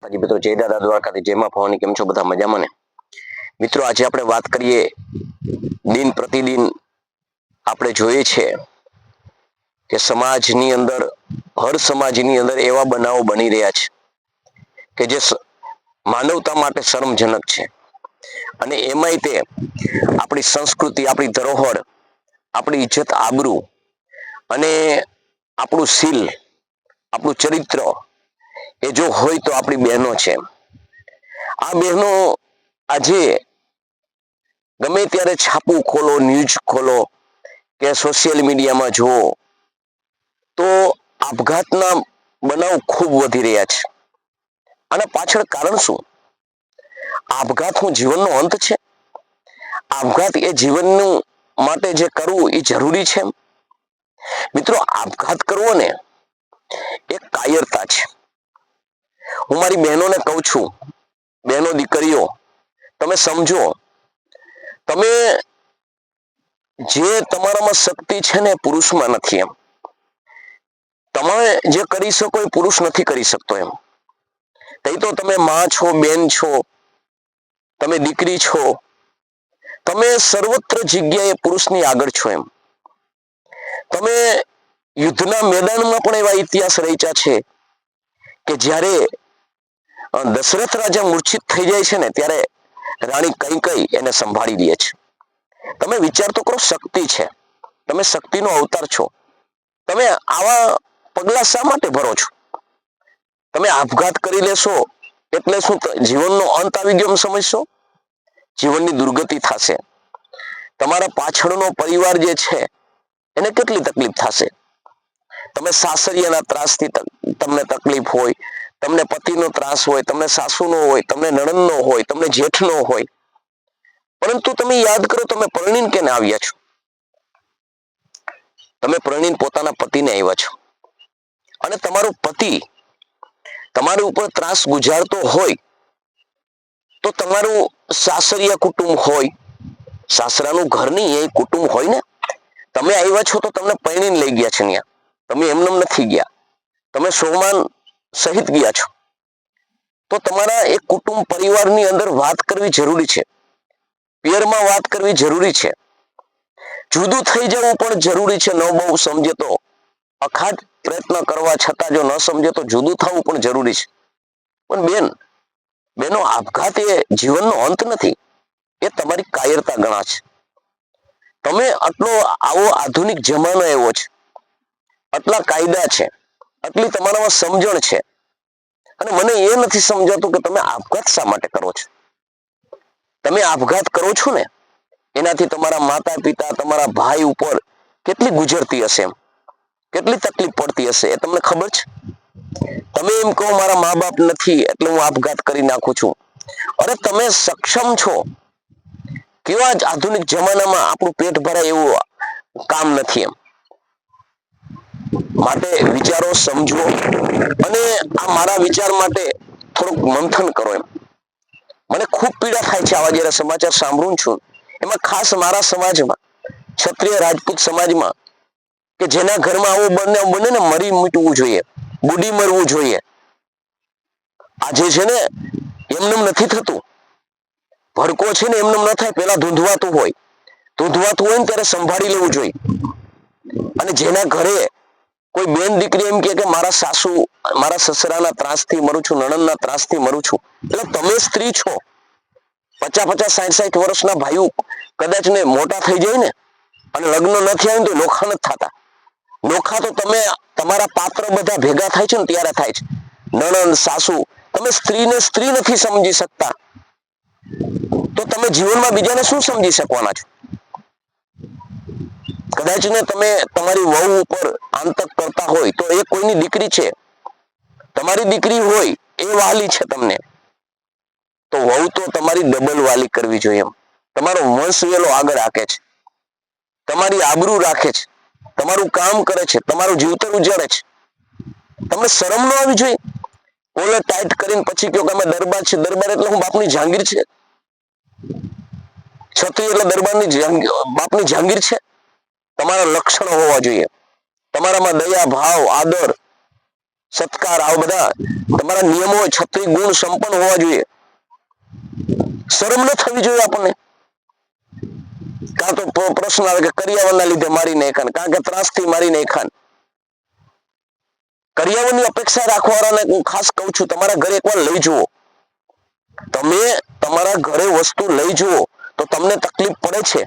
માતાજી મિત્રો, જય દાદા દ્વારકાથી, જય માં ભવાની. કેમ છો બધા? મજામાં ને? મિત્રો, આજે આપણે વાત કરીએ, દિન પ્રતિદિન આપણે જોઈએ છે કે સમાજની અંદર, હર સમાજની અંદર એવા બનાવો બની રહ્યા છે કે જે માનવતા માટે શરમજનક છે. અને એમાંય તે આપણી સંસ્કૃતિ, આપણી ધરોહર, આપણી ઇજ્જત આબરૂ અને આપણું શીલ, આપણું ચરિત્ર એ જો હોય તો આપણી બહેનો છે. આ બહેનો આજે ગમે ત્યારે છાપું ખોલો, ન્યૂઝ ખોલો કે સોશિયલ મીડિયામાં જુઓ તો આપઘાતના બનાવ ખૂબ વધી રહ્યા છે. અને પાછળ કારણ શું? આપઘાત શું જીવનનો અંત છે? આપઘાત એ જીવનનું માટે જે કરવું એ જરૂરી છે? મિત્રો, આપઘાત કરવો ને એક કાયરતા છે. હું મારી બહેનોને કહું છું, બહેનો દીકરીઓ, તમે સમજો, તમે જે તમારામાં શક્તિ છે ને પુરુષમાં નથી. એમ તમે જે કરી શકો એ પુરુષ નથી કરી શકતો. એમ તઈ તો તમે માં છો, બેન છો, તમે દીકરી છો, તમે સર્વત્ર જગ્યાએ પુરુષની આગળ છો. એમ તમે યુદ્ધના મેદાનમાં પણ એવા ઇતિહાસ રચ્યા છે કે જ્યારે દશરથ રાજા મૂર્છિત થઈ જાય છે ને ત્યારે રાણી કૈકેયી એને સંભાળી લે છે. તમે વિચાર તો કરો, શક્તિ છે, તમે શક્તિનો અવતાર છો, તમે આવા પગલા શા માટે ભરો છો? તમે આપઘાત કરી લેશો એટલે શું જીવનનો અંત આવી ગયો એમ સમજશો? જીવનની દુર્ગતિ થશે. તમારા પાછળનો પરિવાર જે છે એને કેટલી તકલીફ થશે? તમે સાસરિયાના ત્રાસથી તમને તકલીફ હોય, તમને પતિનો ત્રાસ હોય, તમને સાસુનો હોય, તમને નણંદનો હોય, તમને જેઠનો હોય, પરંતુ તમે યાદ કરો, તમે પરણીને કેને આવ્યા છો? તમે પરણીને પોતાના પતિને આવ્યા છો. અને તમારો પતિ તમારી ઉપર ત્રાસ ગુજારતો હોય તો તમારું સાસરિયા કુટુંબ હોય, સાસરાનું ઘર નહીં, એ કુટુંબ હોય ને. તમે આવ્યા છો તો તમને પરણીને લઈ ગયા છે. ત્યાં તમે એમને નથી ગયા, તમે સોમાન સહિત ગયા છો. તો તમારા એક કુટુંબ પરિવારની અંદર વાત કરવી જરૂરી છે, પિયરમાં વાત કરવી જરૂરી છે, જુદું થઈ જવું પણ જરૂરી છે. ન બહુ સમજે તો અખાટ પ્રયત્ન કરવા છતાં જો ન સમજે તો જુદું થવું પણ જરૂરી છે. પણ બેનો, આપઘાત એ જીવનનો અંત નથી, એ તમારી કાયરતા ગણા છે. તમે આવો આધુનિક જમાનો એવો છે, આટલા કાયદા છે, આટલી તમારામાં સમજણ છે, અને મને એ નથી સમજાતું કે તમે આપઘાત શા માટે કરો છો? તમે આપઘાત કરો છો ને એનાથી તમારા માતા પિતા, તમારા ભાઈ ઉપર કેટલી ગુજરતી હશે, એમ કેટલી તકલીફ પડતી હશે, એ તમને ખબર છે? તમે એમ કહો મારા મા બાપ નથી એટલે હું આપઘાત કરી નાખું છું. અરે તમે સક્ષમ છો. કેવા જ આધુનિક જમાનામાં આપણું પેટ ભરાય એવું કામ નથી. એમ માટે વિચારો, સમજો, અને આ મારા વિચાર માટે થોડુંક મંથન કરો. એમ મને ખૂબ પીડા થાય છે આવા જયારે સમાચાર સાંભળું છું, એમાં ખાસ મારા સમાજમાં, ક્ષત્રિય રાજપૂત સમાજમાં, કે જેના ઘરમાં આવું બને ને મરી મૂટવું જોઈએ, બુડી મરવું જોઈએ. આજે છે ને એમનેમ નથી થતું. ભડકો છે ને એમનેમ ન થાય, પેલા ધૂંધવાતું હોય ને ત્યારે સંભાળી લેવું જોઈએ. અને જેના ઘરે કોઈ બેન દીકરી એમ કે મારા સાસુ, મારા સસરાના ત્રાસથી મરું છું, નણંદના ત્રાસથી મરું છું, એટલે તમે સ્ત્રી છો. 50-50, 60-60 વર્ષના ભાઈઓ કદાચ ને મોટા થઈ જાય ને અને લગ્ન ન થયા ને તો નોખા નથી થતા. નોખા તો તમે તમારા પાત્ર બધા ભેગા થાય છે ને ત્યારે થાય છે. નણંદ, સાસુ, તમે સ્ત્રીને સ્ત્રી નથી સમજી શકતા તો તમે જીવનમાં બીજાને શું સમજી શકવાના છો? કદાચ ને તમે તમારી વહુ ઉપર આંતક કરતા હોય તો એ કોઈની દીકરી છે, તમારી દીકરી હોય એ વાલી છે તમને, તો વહુ તો તમારી ડબલ વાલી કરવી જોઈએ. એમ તમારો વંશ વેલો આગળ રાખે છે, તમારી આબરૂ રાખે છે, તમારું કામ કરે છે, તમારું જીવતર ઉજાડે છે. તમને શરમ ન આવી જોઈએ? કોલર ટાઈટ કરીને પછી કહો કે અમે દરબાર છે. દરબાર એટલે હું બાપની જહાંગીર છે? ક્ષત્રિય એટલે દરબારની બાપની જહાંગીર છે? તમારા લક્ષણો હોવા જોઈએ, તમારામાં દયા, ભાવ, આદર, સત્કાર, આવા બધા તમારા નિયમો છત્રી ગુણ સંપન્ન હોવા જોઈએ. શરમ ન થવી જોઈએ આપણને. કાં તો પ્રશ્ન આવે કે કરિયાવરના લીધે મારી નાખ્યા, કારણ કે ત્રાસથી મારી નાખ્યા. કરિયાવરની અપેક્ષા રાખવાવાળાને હું ખાસ કહું છું, તમારા ઘરે એકવાર લઈ જુઓ. તમે તમારા ઘરે વસ્તુ લઈ જુઓ તો તમને તકલીફ પડે છે.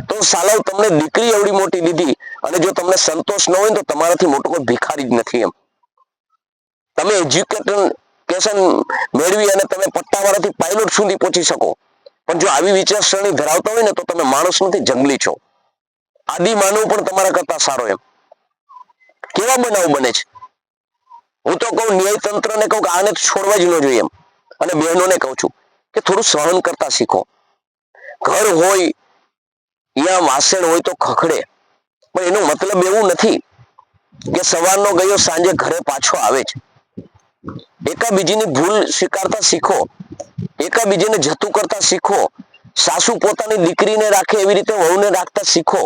તો સાલાવ તમને દીકરી એવડી મોટી દીધી અને જો તમને સંતોષ ન હોય તો તમારાથી મોટો કોઈ ભિખારી જ નથી. એમ તમે એજ્યુકેશન મેળવી અને તમે પટ્ટાવાળાથી પાયલોટ સુધી પહોંચી શકો, પણ જો આવી વિચારસરણી ધરાવતા હોય ને તો તમે માણસ નથી, જંગલી છો. આદિ માનવ પણ તમારા કરતા સારો. એમ કેવા બનાવ બને છે. હું તો કહું, ન્યાયતંત્રને કહું કે આને છોડવા જ ન જોઈએ. એમ અને બહેનોને કહું છું કે થોડું સહન કરતા શીખો. ઘર હોય યા વાસણ હોય તો ખખડે, પણ એનો મતલબ એવું નથી કે સવારનો ગયો સાંજે ઘરે પાછો આવે છે. એકાબીજીની ભૂલ સ્વીકારતા શીખો, એકાબીજીને જતું કરતા શીખો. સાસુ પોતાની દીકરીને રાખે એવી રીતે વહુને રાખતા શીખો.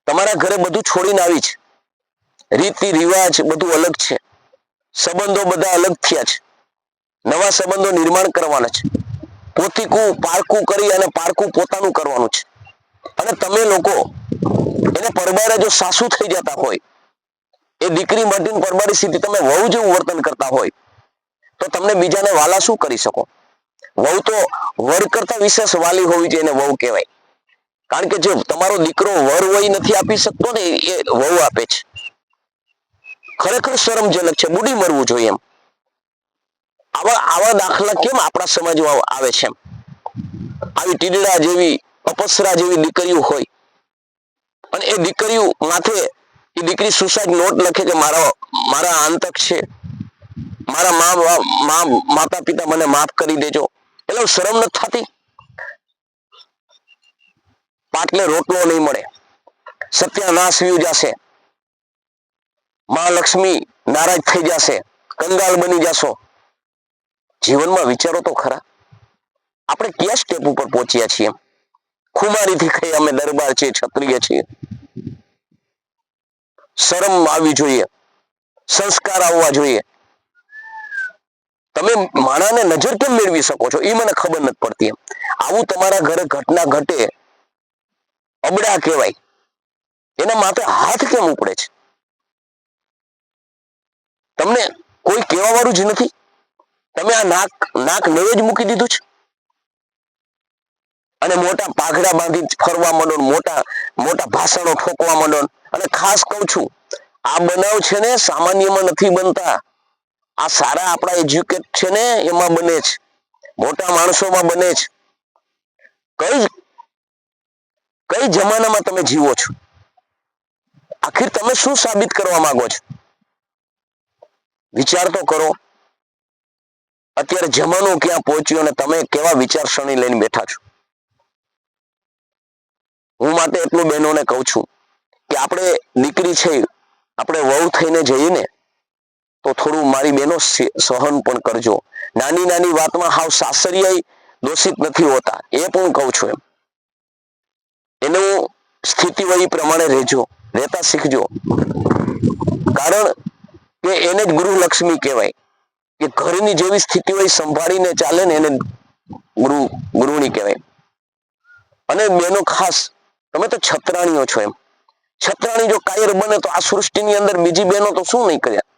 તમારા ઘરે બધું છોડીને આવી છે, રીતિ રિવાજ બધું અલગ છે, સંબંધો બધા અલગ થયા છે, નવા સંબંધો નિર્માણ કરવાના છે. પોતીકું પારકું કરી અને પારકું પોતાનું કરવાનું છે. અને તમે લોકો એને પરબારે જો સાસુ થઈ જતા હોય, એ દીકરી માટેની પરબારી સ્થિતિ તમે વહુ જેવું વર્તન કરતા હોય તો તમને બીજાને વાલા શું કરી શકો? વહુ તો વર કરતા વિશેષ વાલી હોવી જોઈએ, એને વહુ કહેવાય. કારણ કે જે તમારો દીકરો વર વહી નથી આપી શકતો ને, એ વહુ આપે છે. ખરેખર શરમજનક છે, બુડી મરવું જોઈએ. એમ આવા દાખલા કેમ આપણા સમાજમાં આવે છે? આવી ટીડડા જેવી, અપસરા જેવી દીકરીઓ હોય અને એ દીકરીઓ માથે એ દીકરી સુસાઇડ નોટ લખે કે મારા આંતક છે, મારા માતા પિતા મને માફ કરી દેજો. એટલે શરમ નથી થતી? પાટલે રોટલો નહીં મળે, સત્યાનાશ વ્યુ જશે, મહાલક્ષ્મી નારાજ થઈ જશે, કંગાલ બની જશો. જીવનમાં વિચારો તો ખરા, આપણે કયા સ્ટેપ ઉપર પહોંચ્યા છીએ? ખુમારીથી ખાઈ અમે દરબાર છીએ, ક્ષત્રિય છીએ. શરમ આવવી જોઈએ, સંસ્કાર આવવા જોઈએ. તમે માણાને નજર કેમ મેળવી શકો છો એ મને ખબર નથી પડતી. એમ આવું તમારા ઘરે ઘટના ઘટે, અબડા કહેવાય, એના માથે હાથ કેમ ઉપડે છે? તમને કોઈ કહેવા વાળું જ નથી. તમે આ નાક નેવે જ મૂકી દીધું છે અને મોટા પાઘડા બાંધી ફરવા માંડો, મોટા ભાષણો ઠોકવા માંડો. અને ખાસ કહું છું, આ બનાવ છે ને સામાન્યમાં નથી બનતા. આ સારા આપણા એજ્યુકેટ છે ને એમાં બને છે, મોટા માણસોમાં બને છે. કઈ જમાનામાં તમે જીવો છો? આખિર તમે શું સાબિત કરવા માંગો છો? વિચાર તો કરો. અત્યારે જમાનો ક્યાં પહોંચ્યો અને તમે કેવા વિચારસરણી લઈને બેઠા છો? હું માટે એટલું બહેનોને કહું છું કે આપણે દીકરી છે, આપણે વહુ થઈને જઈએ ને તો થોડું મારી બહેનો સહન પણ કરજો. નાની નાની વાતમાં હાવ સાસરિયાઈ દોષિત નથી હોતા, એ પણ કહું છું. એનું સ્થિતિ વય પ્રમાણે રહેતા શીખજો. કારણ કે એને જ ગૃહલક્ષ્મી કહેવાય, કે ઘરની જેવી સ્થિતિ હોય સંભાળીને ચાલે ને એને ગૃહિણી કહેવાય. અને બેનો ખાસ, તમે તો છત્રાણીઓ છો. એમ છત્રાણી જો કાયર બને તો આ સૃષ્ટિની અંદર બીજી બહેનો તો શું નહીં કર્યા?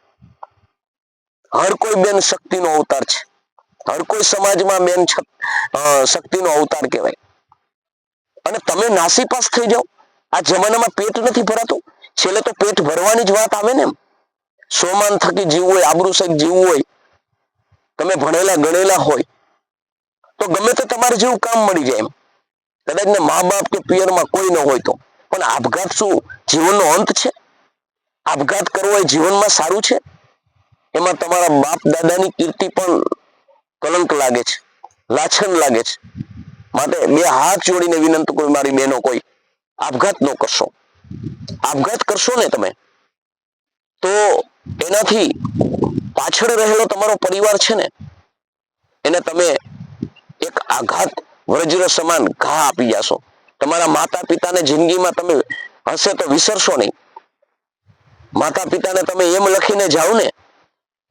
હર કોઈ બેન શક્તિનો અવતાર છે. હર કોઈ સમાજમાં બેન શક્તિનો અવતાર કહેવાય. અને તમે નાસીપાસ થઈ જાઓ. આ જમાનામાં પેટ નથી ભરાતું, છેલ્લે તો પેટ ભરવાની જ વાત આવે ને. એમ સોમાન થકી જીવવું હોય, આબરૂ સહિત જીવવું હોય, તમે ભણેલા ગણેલા હોય તો ગમે તે તમારે જેવું કામ મળી જાય. એમ કદાચ ને મા બાપ કે પિયરમાં કોઈ ન હોય તો, પણ આપઘાત શું જીવનનો અંત છે? આપઘાત કરવો એ જીવનમાં સારું છે? એમાં તમારા બાપ દાદાની કીર્તિ પણ કલંક લાગે છે, લાછન લાગે છે. માટે બે હાથ જોડીને વિનંતી કરું, મારી બહેનો, કોઈ આપઘાત ન કરશો. આપઘાત કરશો ને તમે તો એનાથી પાછળ રહેલો તમારો પરિવાર છે ને એને તમે એક આઘાત વજ્ર સમાન ઘા આપી જશો. તમારા માતા પિતાને જિંદગીમાં તમે હશે તો વિસરશો નહીં. માતા પિતાને તમે એમ લખીને જાઓ ને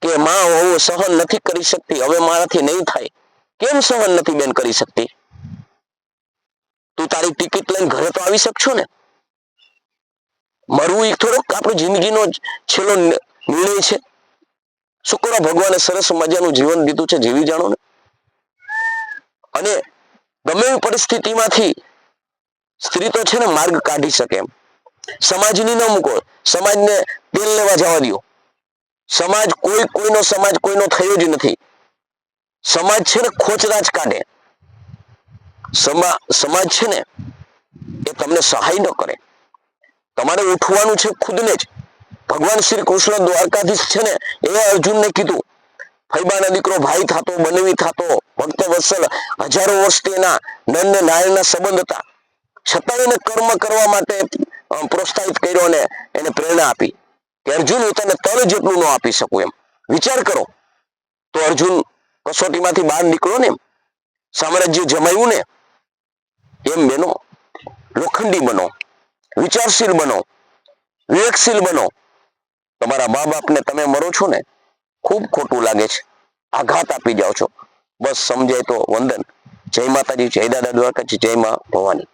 કે માં હું સહન નથી કરી શકતી, હવે મારાથી નહીં થાય. કેમ સહન નથી બેન કરી શકતી? તું તારી ટિકિટ લઈને ઘરે તો આવી શકશો ને? મરવું એ થોડોક આપણી જિંદગીનો છેલ્લો નિર્ણય છે. શું કરો, ભગવાને સરસ મજાનું જીવન દીધું છે, જીવી જાણો ને. અને ગમે એવી પરિસ્થિતિમાંથી સ્ત્રી તો છે ને માર્ગ કાઢી શકે એમ. સમાજની ન મૂકો, સમાજને તેલ લેવા જવા દો. સમાજ કોઈનો સમાજ કોઈનો થયો જ નથી. સમાજ છે ને ખોચરાજ કાઢે. સમાજ છે ને એ તમને સહાય ન કરે. તમારે ઉઠવાનું છે ખુદને જ. ભગવાન શ્રી કૃષ્ણ દ્વારકાધીશ છે ને એ અર્જુનને કીધું, ફૈબાનો દીકરો ભાઈ થતો, બનેવી થતો, ભક્ત વત્સલ, હજારો વર્ષથી એના નર ને નારાયણના સંબંધ હતા, છતાં એને કર્મ કરવા માટે પ્રોત્સાહિત કર્યો અને એને પ્રેરણા આપી કે અર્જુન હું તને તલ જેટલું ન આપી શકું એમ. વિચાર કરો તો અર્જુન કસોટીમાંથી બહાર નીકળો ને, સામ્રાજ્ય જમાયું ને. એમ બેનો, લોખંડી બનો, વિચારશીલ બનો, વિવેકશીલ બનો. તમારા મા બાપને તમે મરો છો ને, ખૂબ ખોટું લાગે છે, આઘાત આપી જાઓ છો. બસ સમજાય તો વંદન. જય માતાજી, જય દાદા દ્વારકાજી, જય મા ભવાની.